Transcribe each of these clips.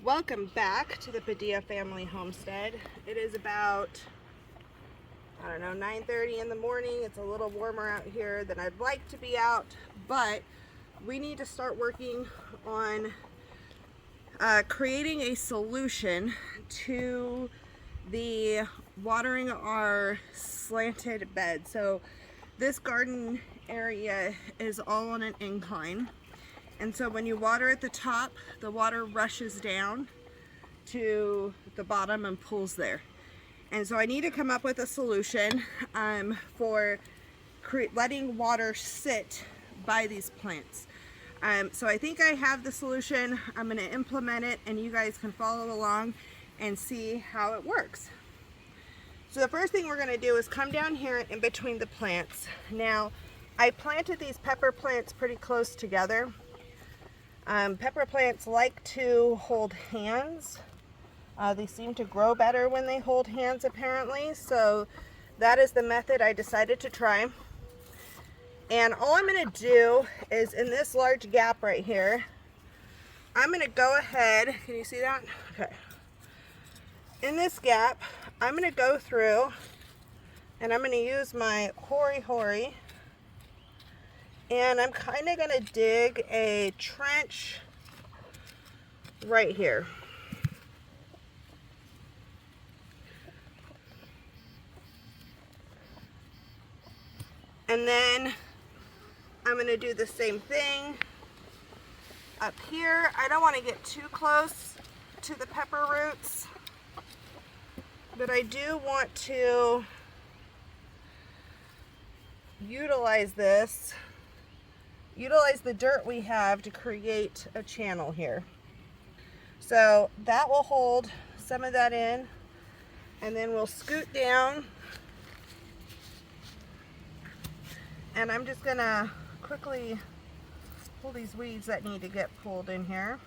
Welcome back to the Padilla family homestead. It is about, I don't know, 9:30 in the morning. It's a little warmer out here than I'd like to be out, but we need to start working on creating a solution to the watering our slanted bed. So this garden area is all on an incline. And so when you water at the top, the water rushes down to the bottom and pools there. And so I need to come up with a solution for letting water sit by these plants. So I think I have the solution. I'm going to implement it and you guys can follow along and see how it works. So the first thing we're going to do is come down here in between the plants. Now, I planted these pepper plants pretty close together. Pepper plants like to hold hands. They seem to grow better when they hold hands apparently, so that is the method I decided to try. And all I'm going to do is in this large gap right here, I'm going to go ahead, can you see that? Okay. In this gap, I'm going to go through and I'm going to use my hori, and I'm kind of going to dig a trench right here. And then I'm going to do the same thing up here. I don't want to get too close to the pepper roots, but I do want to utilize the dirt we have to create a channel here. So that will hold some of that in, and then we'll scoot down, and I'm just gonna quickly pull these weeds that need to get pulled in here.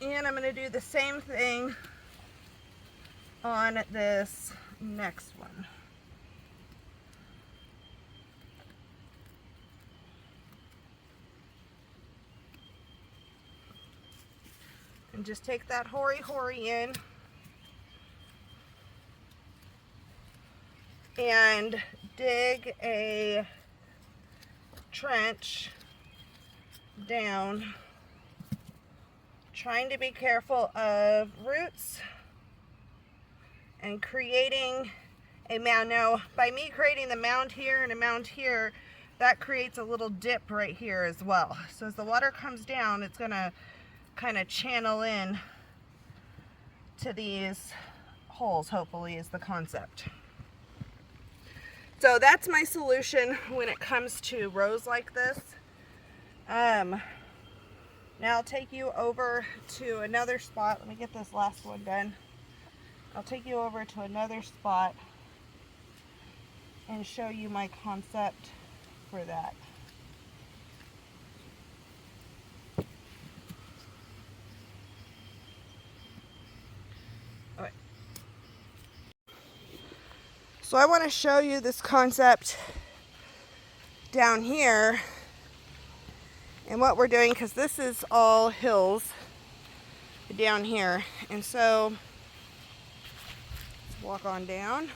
And I'm gonna do the same thing on this next one. And just take that hori in and dig a trench down, trying to be careful of roots and creating a mound. Now, by me creating the mound here and a mound here, that creates a little dip right here as well. So as the water comes down, it's gonna kind of channel in to these holes, hopefully, is the concept. So that's my solution when it comes to rows like this. Now I'll take you over to another spot. Let me get this last one done. I'll take you over to another spot and show you my concept for that. All right. So I want to show you this concept down here and what we're doing, because this is all hills down here. And so let's walk on down.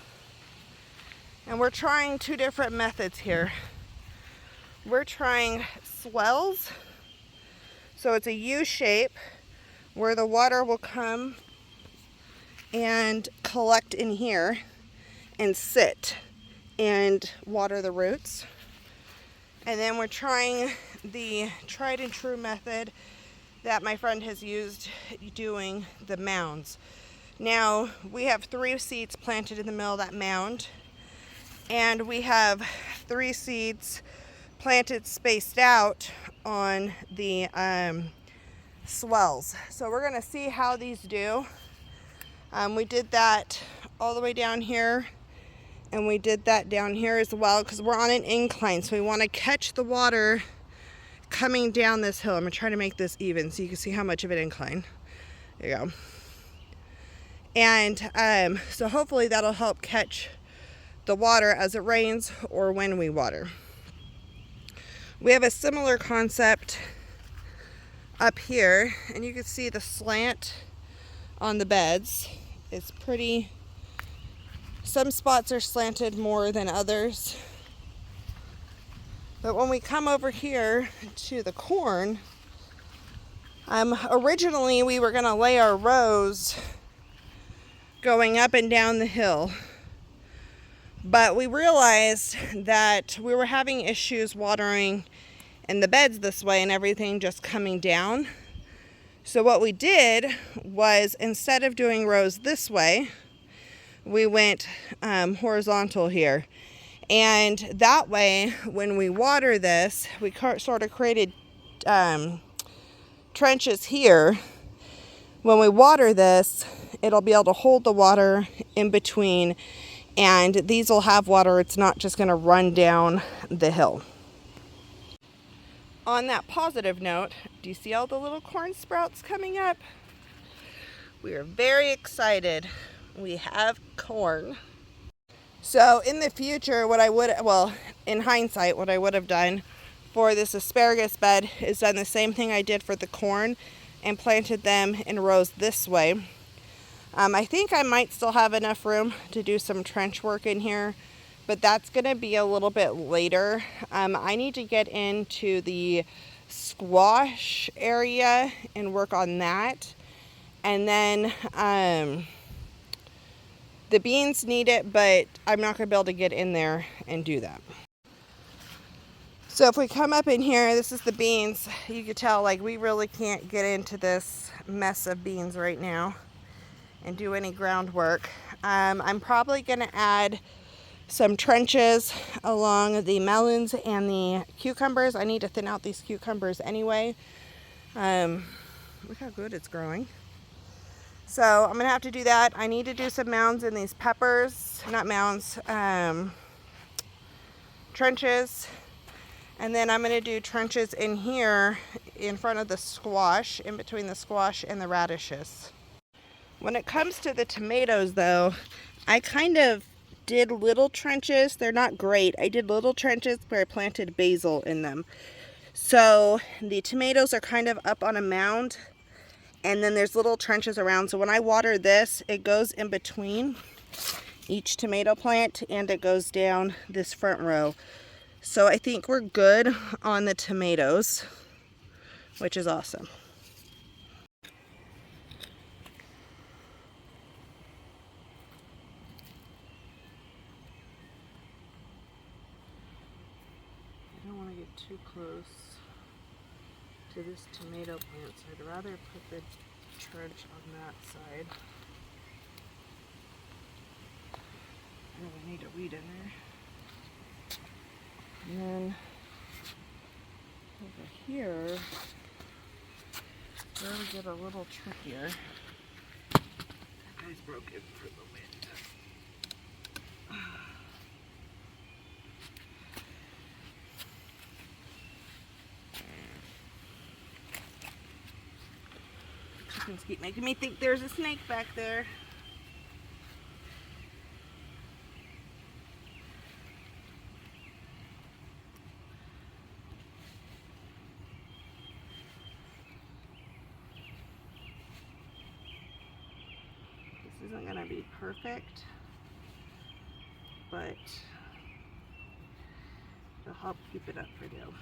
And we're trying two different methods here. We're trying swells. So it's a U shape where the water will come and collect in here and sit and water the roots. And then we're trying the tried and true method that my friend has used, doing the mounds. Now we have 3 seeds planted in the middle of that mound, and we have 3 seeds planted spaced out on the swells. So we're gonna see how these do. We did that all the way down here, and we did that down here as well, because we're on an incline, so we want to catch the water coming down this hill. I'm gonna try to make this even so you can see how much of an incline. There you go. And so hopefully that'll help catch the water as it rains or when we water. We have a similar concept up here, and you can see the slant on the beds. It's pretty, some spots are slanted more than others. But when we come over here to the corn, originally we were gonna lay our rows going up and down the hill. But we realized that we were having issues watering in the beds this way and everything just coming down. So what we did was, instead of doing rows this way, we went horizontal here. And that way, when we water this, we sort of created trenches here. When we water this, it'll be able to hold the water in between, and these will have water. It's not just going to run down the hill. On that positive note, do you see all the little corn sprouts coming up? We are very excited. We have corn. So in the future, in hindsight, what I would have done for this asparagus bed is done the same thing I did for the corn and planted them in rows this way. I think I might still have enough room to do some trench work in here, but that's going to be a little bit later. I need to get into the squash area and work on that. And then the beans need it, but I'm not going to be able to get in there and do that. So if we come up in here, this is the beans. You can tell, like, we really can't get into this mess of beans right now and do any groundwork. I'm probably going to add some trenches along the melons and the cucumbers. I need to thin out these cucumbers anyway. Look how good it's growing. So I'm going to have to do that. I need to do some mounds in these peppers, not mounds, trenches. And then I'm going to do trenches in here in front of the squash, in between the squash and the radishes. When it comes to the tomatoes, though, I kind of did little trenches. They're not great. I did little trenches where I planted basil in them. So the tomatoes are kind of up on a mound, and then there's little trenches around. So when I water this, it goes in between each tomato plant and it goes down this front row. So I think we're good on the tomatoes, which is awesome. I don't want to get too close to this tomato plant, so I'd rather put the trench on that side. I really need a weed in there. And then over here, where we get a little trickier. That guy's broken for the wind. Chickens keep making me think there's a snake back there. This isn't going to be perfect, but it'll help keep it up for now.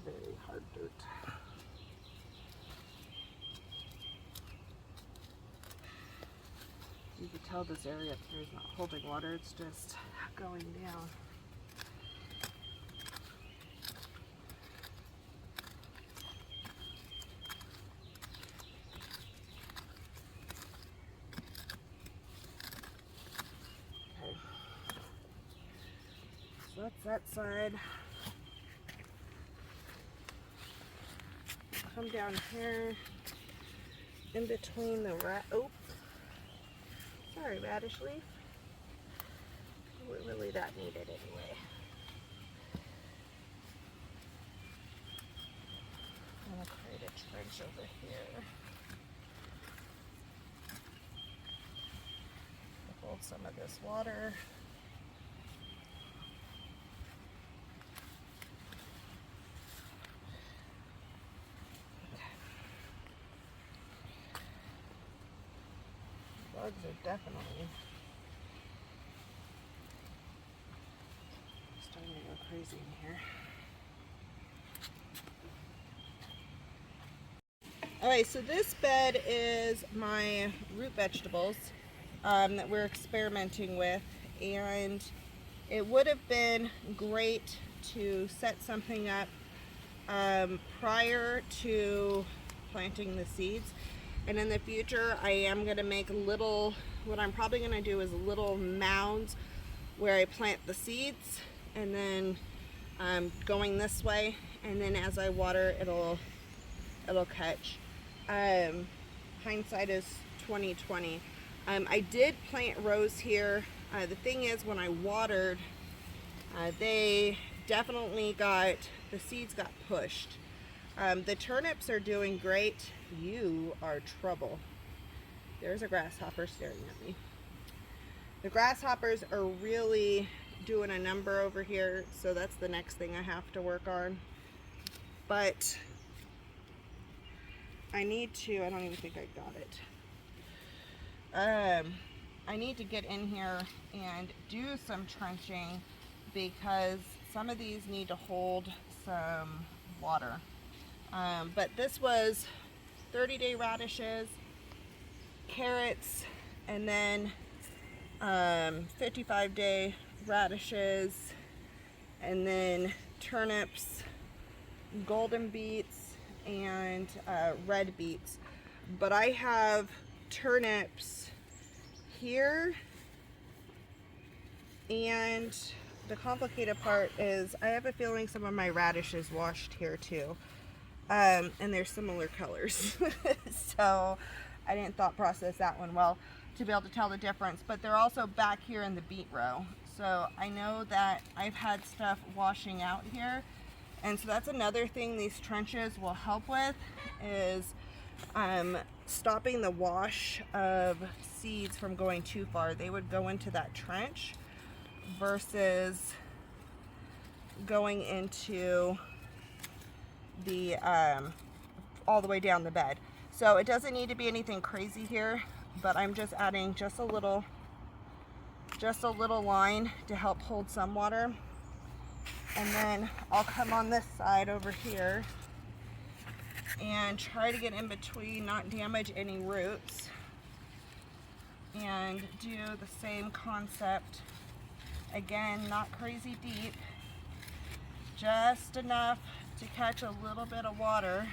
Very hard dirt. You can tell this area up here is not holding water, it's just going down. Okay. So that's that side. come down here in between the oh, sorry, radish leaf. Really that needed anyway. I'm gonna create a trench over here. Hold some of this water. Bugs are definitely starting to go crazy in here. Alright, so this bed is my root vegetables that we're experimenting with, and it would have been great to set something up prior to planting the seeds. And in the future, I am going to make what I'm probably going to do is little mounds where I plant the seeds, and then going this way, and then as I water, it'll catch. Hindsight is 20/20. I did plant rows here. The thing is, when I watered, they definitely the seeds got pushed. The turnips are doing great. You are trouble. There's a grasshopper staring at me. The grasshoppers are really doing a number over here, so that's the next thing I have to work on. But I don't even think I got it. I need to get in here and do some trenching because some of these need to hold some water. But this was 30-day radishes, carrots, and then 55-day radishes, and then turnips, golden beets, and red beets. But I have turnips here, and the complicated part is I have a feeling some of my radishes washed here too. And they're similar colors. So I didn't thought process that one well to be able to tell the difference, but they're also back here in the beet row. So I know that I've had stuff washing out here, and so that's another thing these trenches will help with is stopping the wash of seeds from going too far. They would go into that trench versus going into the all the way down the bed. So it doesn't need to be anything crazy here, but I'm just adding just a little line to help hold some water. And then I'll come on this side over here and try to get in between, not damage any roots, and do the same concept again, not crazy deep, just enough to catch a little bit of water,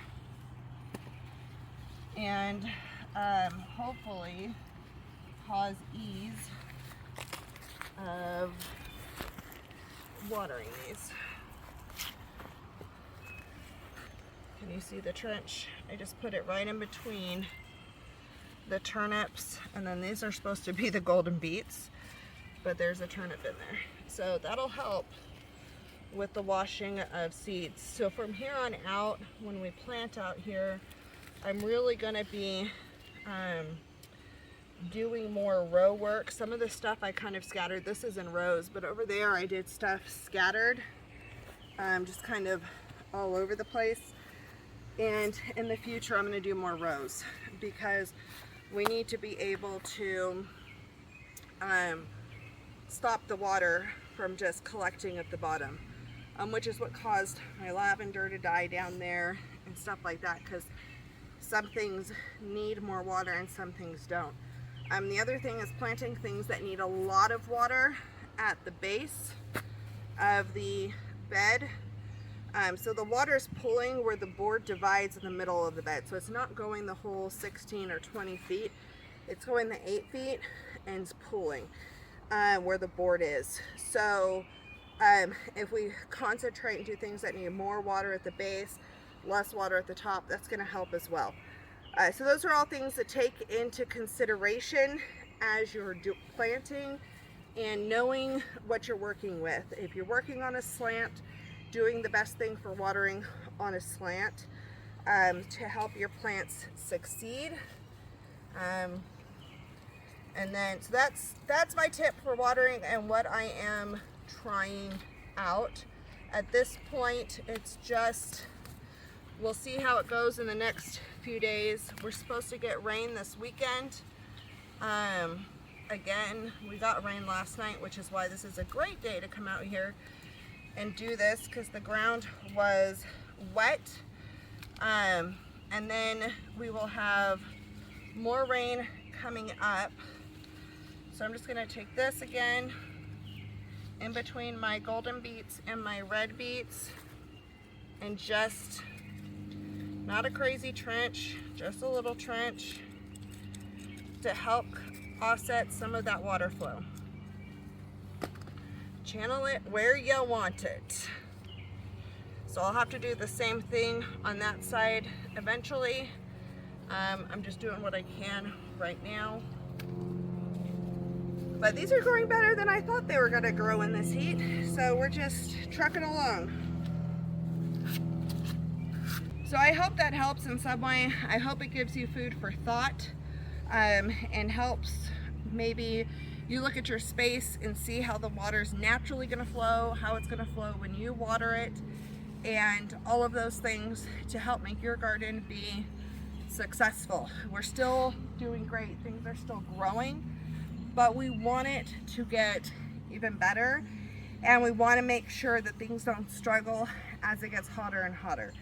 and hopefully cause ease of watering these. Can you see the trench? I just put it right in between the turnips, and then these are supposed to be the golden beets, but there's a turnip in there. So that'll help with the washing of seeds. So from here on out, when we plant out here, I'm really gonna be doing more row work. Some of the stuff I kind of scattered. This is in rows, but over there I did stuff scattered, just kind of all over the place. And in the future, I'm going to do more rows because we need to be able to stop the water from just collecting at the bottom, which is what caused my lavender to die down there and stuff like that, because some things need more water and some things don't. The other thing is planting things that need a lot of water at the base of the bed. So the water is pulling where the board divides in the middle of the bed. So it's not going the whole 16 or 20 feet. It's going the 8 feet and it's pulling where the board is. So if we concentrate and do things that need more water at the base, less water at the top, that's going to help as well. So those are all things to take into consideration as you're planting and knowing what you're working with. If you're working on a slant, doing the best thing for watering on a slant to help your plants succeed. And then, so that's my tip for watering and what I am trying out. At this point, it's just, we'll see how it goes in the next few days. We're supposed to get rain this weekend. Again, we got rain last night, which is why this is a great day to come out here and do this, because the ground was wet. And then we will have more rain coming up. So I'm just going to take this again in between my golden beets and my red beets, and just, not a crazy trench, just a little trench to help offset some of that water flow. Channel it where you want it. So I'll have to do the same thing on that side eventually. I'm just doing what I can right now. But these are growing better than I thought they were going to grow in this heat. So we're just trucking along. So I hope that helps in some way. I hope it gives you food for thought, and helps maybe you look at your space and see how the water's naturally going to flow, how it's going to flow when you water it, and all of those things to help make your garden be successful. We're still doing great. Things are still growing, but we want it to get even better, and we want to make sure that things don't struggle as it gets hotter and hotter.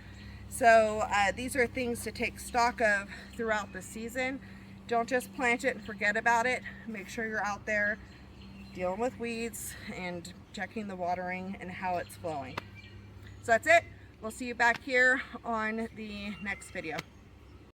So these are things to take stock of throughout the season. Don't just plant it and forget about it. Make sure you're out there dealing with weeds and checking the watering and how it's flowing. So that's it. We'll see you back here on the next video.